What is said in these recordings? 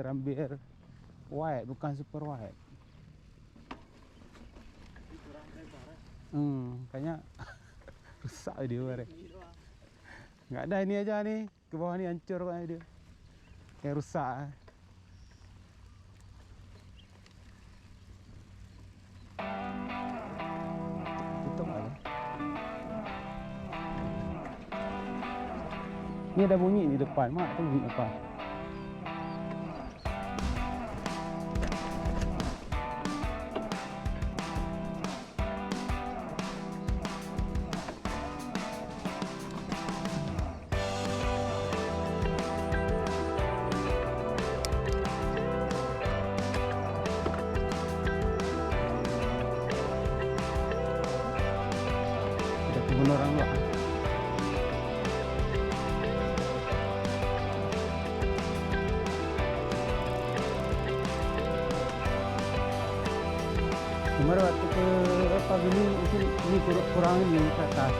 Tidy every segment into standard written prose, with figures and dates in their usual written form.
hampir wide, bukan super wide. Kurang lebar. Kayaknya rusak dia barang. Nggak ada ini aja nih, ke bawah ni hancur kan dia. Kayak rusak. Tutup aja. Ni ada bunyi di depan, mak tu bunyi apa? Ada kebun orang luar. Kemarin waktu ke apa gini mungkin ini kurang ini ke atas.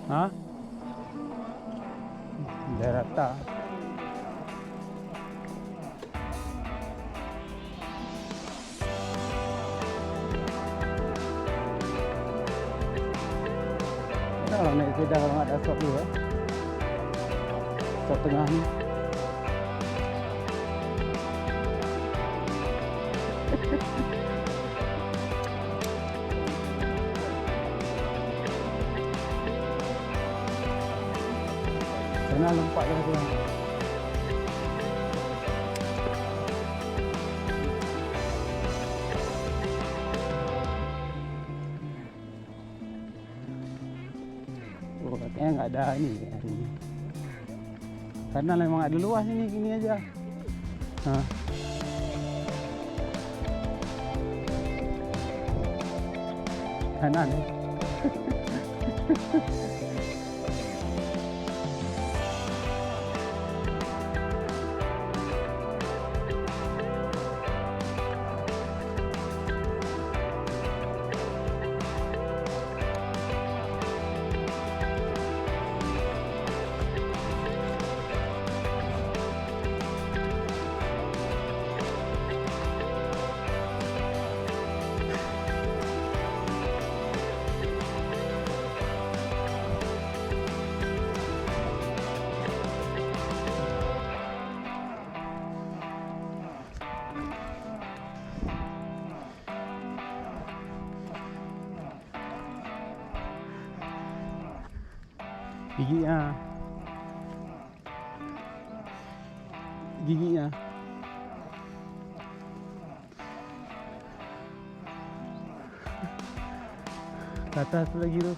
Hah? Dah rata. Kalau naik sepeda kalau nggak ada stop dulu ya. Stop tengah ni. Kena lompat dah tu. Oh, katanya nggak ada ini hari ini. Karena memang ada luas ini, gini aja. Hah. Kanan. Giginya. Giginya. Ke atas lagi tu.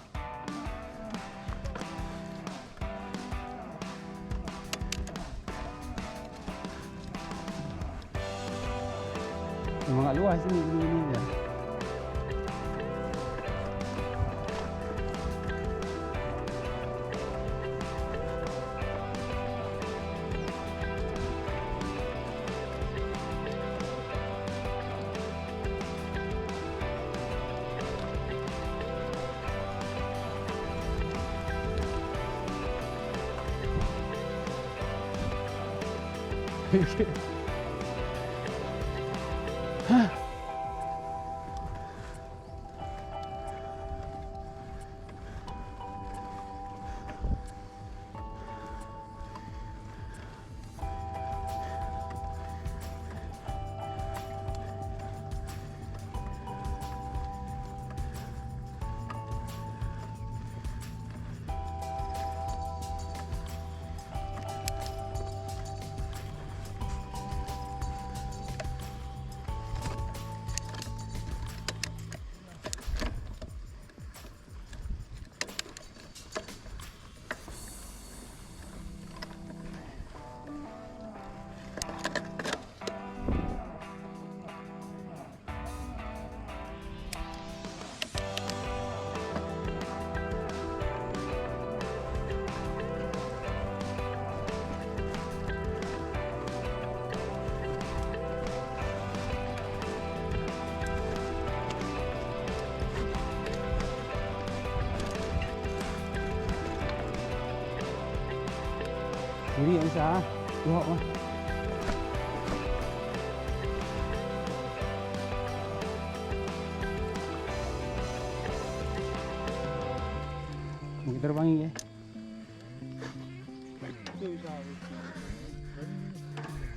Memang agak luas ni, gini-gini je. Hah. Kiri tak bisa. Tuak mah. Mungkin terbangi ya.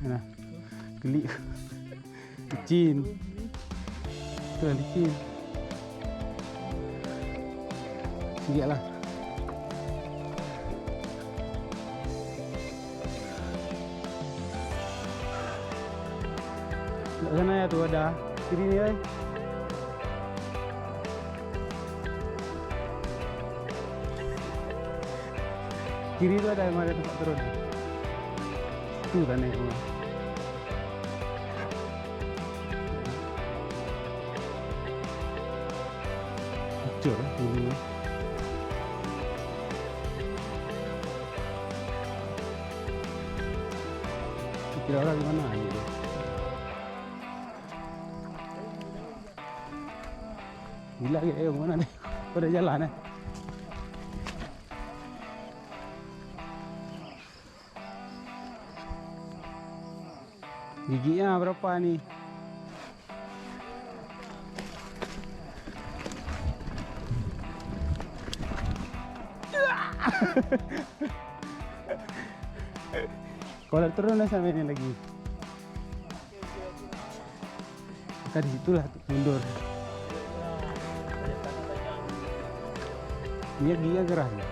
Mana? Geli. Licin. Itu lah licin. Sikit lah. Dekat sana ya tu ada. Kiri ni eh. Kiri tu ada yang ada tempat turun. Tu tak naik rumah. Hancur dulu. Kira orang di mana ni? Gila ke ayo mana ni? Pada jalan eh. Giginya berapa ni? Kalau turun lah sampai ni lagi. Maka di situlah mundur. Dia giginya gerah ni.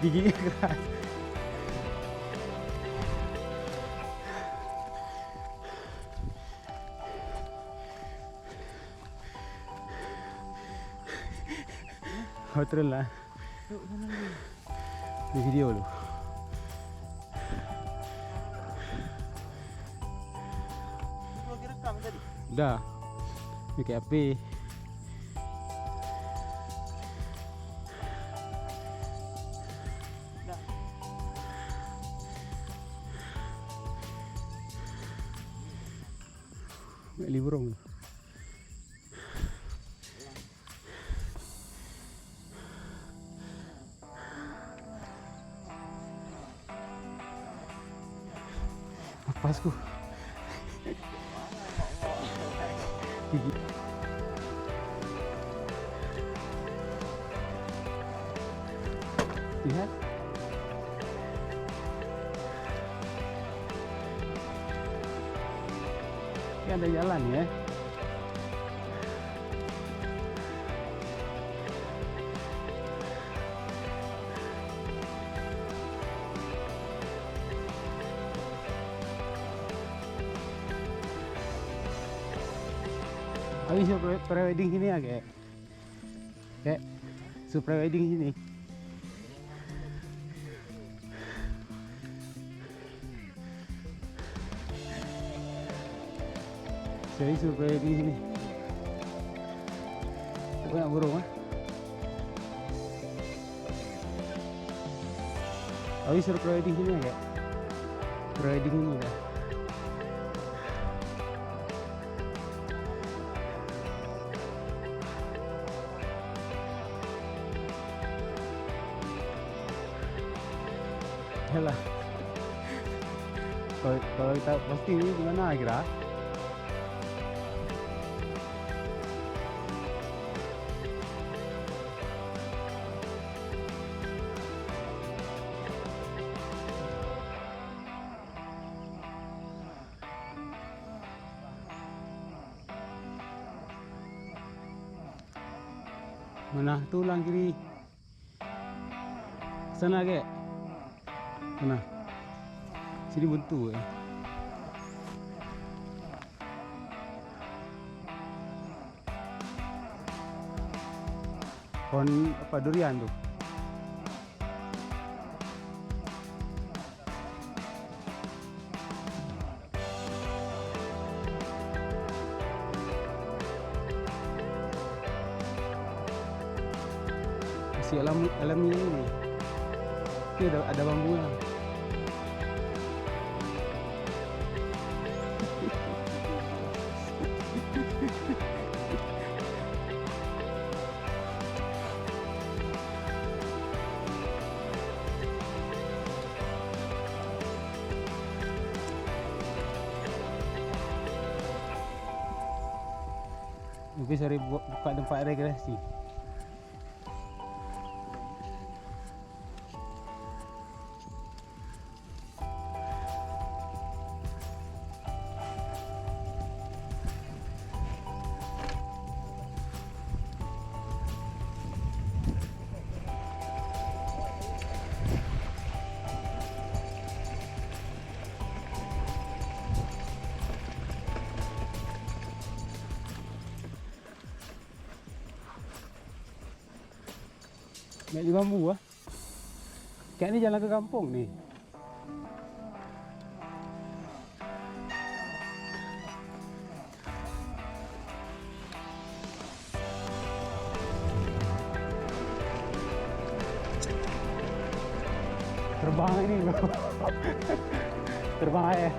Giginya keras. Oh turun lah. Di video dulu. Lagi rekam tadi. Dah. Pakai HP. Beli burung. Napasku. Gigi. Lihat. Ini ada jalan ya. Habis pre-wedding sini ya kayak. Kayak pre-wedding sini. Saya surprise di sini. Banyak burung ah. Habis surprise di sini ya. Riding ini dah. Yalah. Kalau kita pasti ini gimana kira? Mana tulang kiri? Sana ke? Mana? Sini buntu eh. Pohon apa durian tu? Musik alami ni. Dia ada bambu lah. Mungkin cari buka tempat rekreasi. Banyak bambu lah. Kat ni jalan ke kampung ni. Terbang ini bro. Terbang air.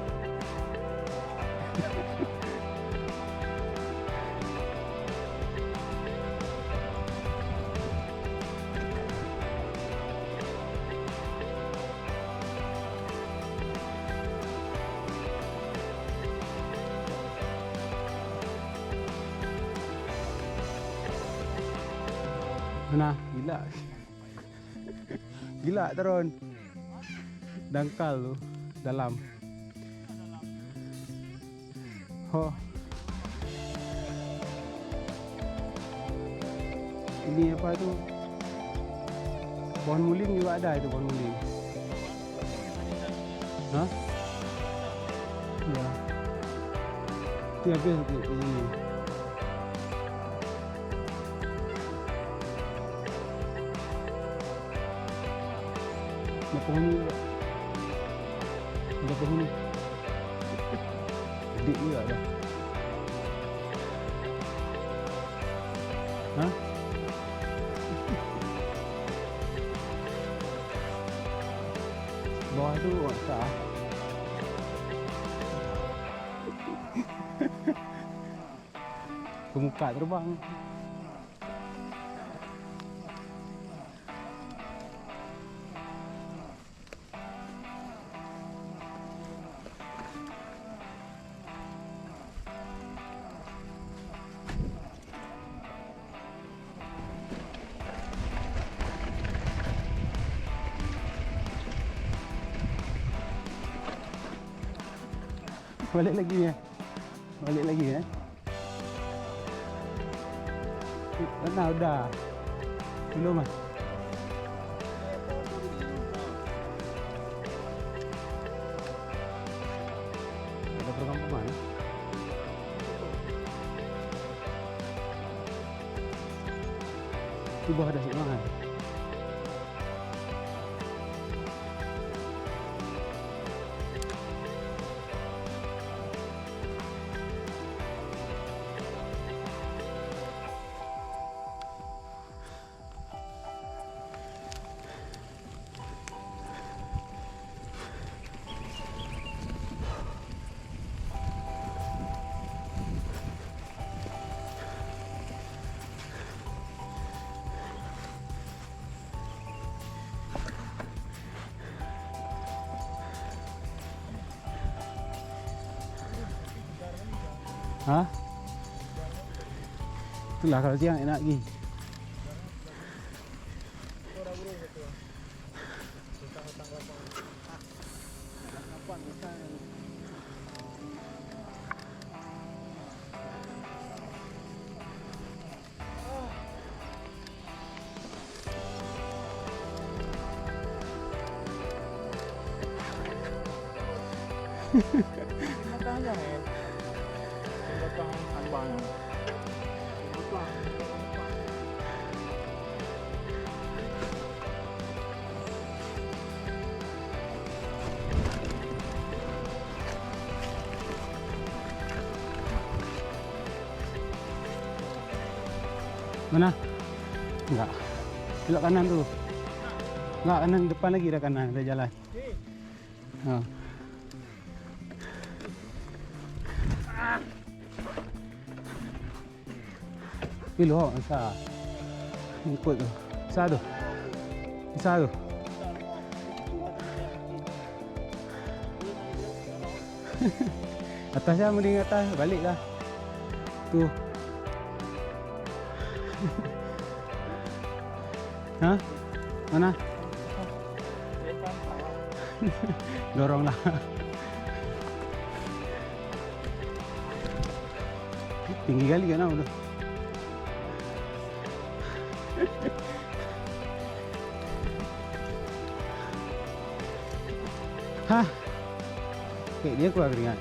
Nah, gila. Gila turun. Dangkal tu dalam. Oh. Ini apa tu? Pohon muling juga ada itu pohon muling. Hah? Ya. Itu habis di sini. Ada pohon ni juga. Ada pohon ni. Gede juga dah. Hah? Bawah tu sah. Ke muka terbang. Balik lagi ya. Balik lagi ya. Nah, udah. Belum mas. Ada perkampungan. Itu bawah ada sungai. Hah? Itulah kalau siang enak lagi. Makanya men. Belakang sambang. Belakang. Mana? Enggak. Belok kanan tu. Enggak, kanan depan lagi dah kanan, ada jalan. Ha. Pilu besar. Ikut tu. Besar tu. Besar tu. Atas dah, mending atas. Balik dah. Tu. Ha? Mana? Dorong lah. Tinggi kali kan tu. Ha. Okay, dia keluar keringat.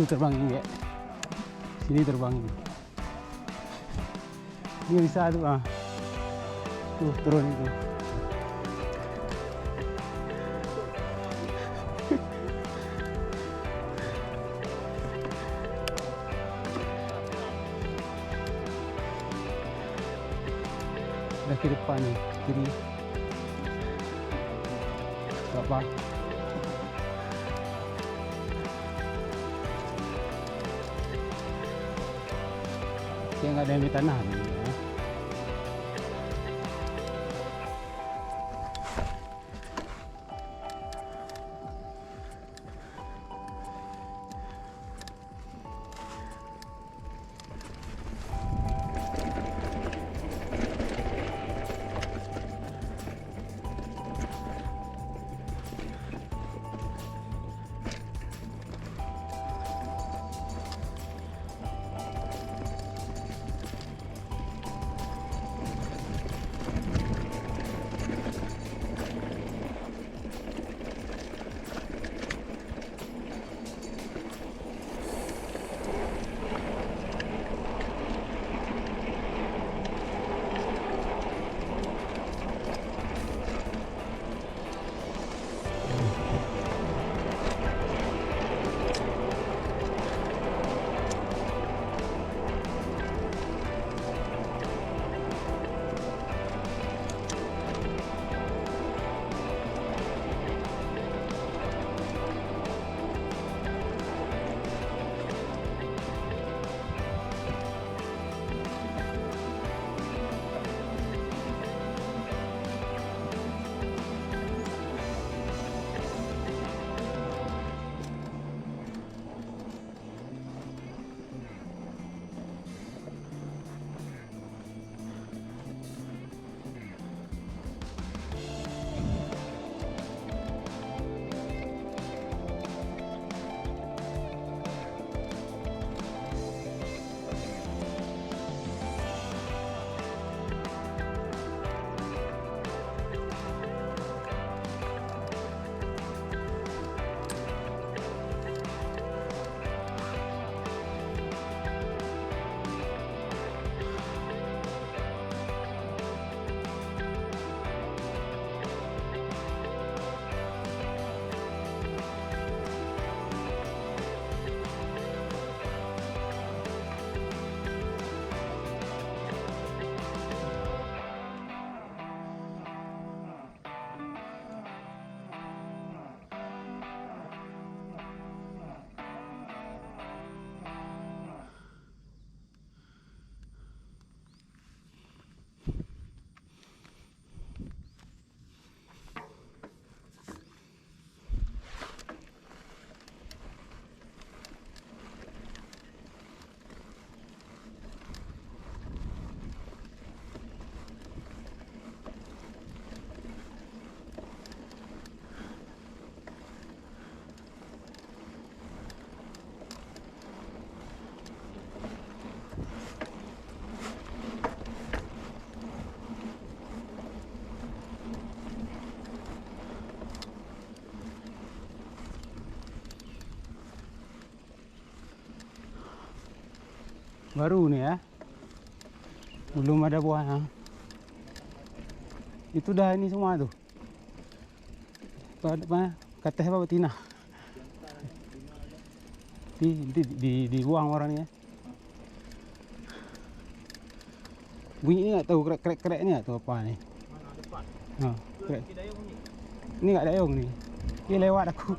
Tu terbang ni ya. Sini terbang ni. Ni bisa tu ah. Tu turun itu. Dah ke depan ni, kiri. Tak apa. Yang ada yang tanah ni. Ya. Baru ni ya. Belum ada buah ha. Itu dah ini semua tu. Apa kata apa betina? Dibuang orang ni ya. Bunyi ni tak tahu krek-krek ni tak tahu apa ni. Mana depan? Ha, krek. Kaki dayung ni. Ni kat dayung ni. Dia lewat aku.